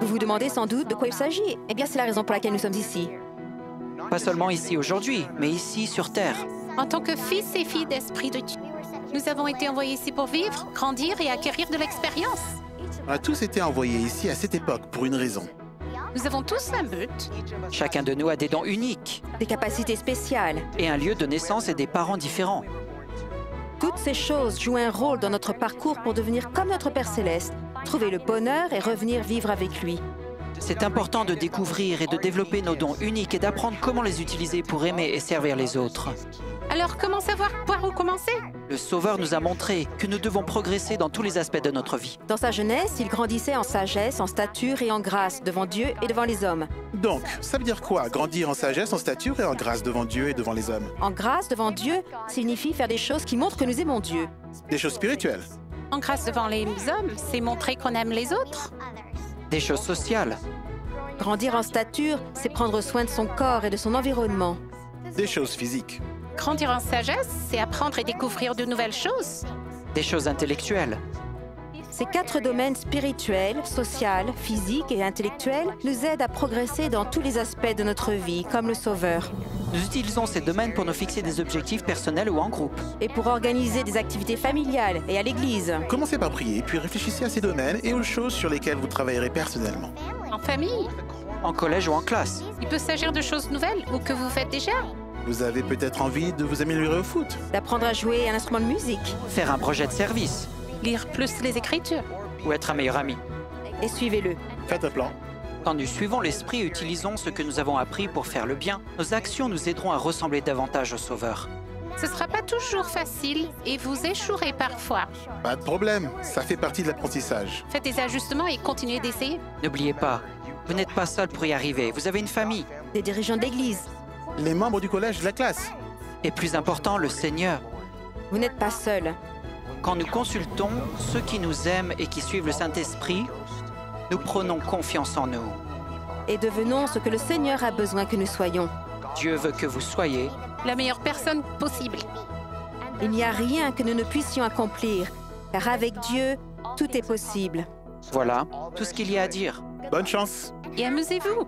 Vous vous demandez sans doute de quoi il s'agit. Eh bien, c'est la raison pour laquelle nous sommes ici. Pas seulement ici aujourd'hui, mais ici sur Terre. En tant que fils et filles d'Esprit de Dieu, nous avons été envoyés ici pour vivre, grandir et acquérir de l'expérience. On a tous été envoyés ici à cette époque pour une raison. Nous avons tous un but. Chacun de nous a des dons uniques Des capacités spéciales. et un lieu de naissance et des parents différents. Toutes ces choses jouent un rôle dans notre parcours pour devenir comme notre Père Céleste, trouver le bonheur et revenir vivre avec lui. C'est important de découvrir et de développer nos dons uniques et d'apprendre comment les utiliser pour aimer et servir les autres. Alors, comment savoir par où commencer? Le Sauveur nous a montré que nous devons progresser dans tous les aspects de notre vie. Dans sa jeunesse, il grandissait en sagesse, en stature et en grâce devant Dieu et devant les hommes. Donc, ça veut dire quoi? Grandir en sagesse, en stature et en grâce devant Dieu et devant les hommes. En grâce devant Dieu signifie faire des choses qui montrent que nous aimons Dieu. Des choses spirituelles. En grâce devant les hommes, c'est montrer qu'on aime les autres. Des choses sociales, Grandir en stature, c'est prendre soin de son corps et de son environnement. Des choses physiques. Grandir en sagesse, c'est apprendre et découvrir de nouvelles choses. des choses intellectuelles. Ces 4 domaines spirituels, social, physique et intellectuel nous aident à progresser dans tous les aspects de notre vie, comme le Sauveur, Nous utilisons ces domaines pour nous fixer des objectifs personnels ou en groupe. et pour organiser des activités familiales et à l'église. Commencez par prier, puis réfléchissez à ces domaines et aux choses sur lesquelles vous travaillerez personnellement. En famille, En collège ou en classe. il peut s'agir de choses nouvelles ou que vous faites déjà. Vous avez peut-être envie de vous améliorer au foot. D'apprendre à jouer un instrument de musique. Faire un projet de service. Lire plus les Écritures. Ou être un meilleur ami. Et suivez-le. Faites un plan. Quand nous suivons l'Esprit et utilisons ce que nous avons appris pour faire le bien, nos actions nous aideront à ressembler davantage au Sauveur. Ce ne sera pas toujours facile et vous échouerez parfois. Pas de problème, ça fait partie de l'apprentissage. Faites des ajustements et continuez d'essayer. N'oubliez pas, vous n'êtes pas seul pour y arriver, vous avez une famille. Des dirigeants d'église. Les membres du collège de la classe. Et plus important, le Seigneur. Vous n'êtes pas seul. Quand nous consultons ceux qui nous aiment et qui suivent le Saint-Esprit, nous prenons confiance en nous. Et devenons ce que le Seigneur a besoin que nous soyons. Dieu veut que vous soyez. La meilleure personne possible. Il n'y a rien que nous ne puissions accomplir, car avec Dieu, tout est possible. Voilà tout ce qu'il y a à dire. Bonne chance! Et amusez-vous.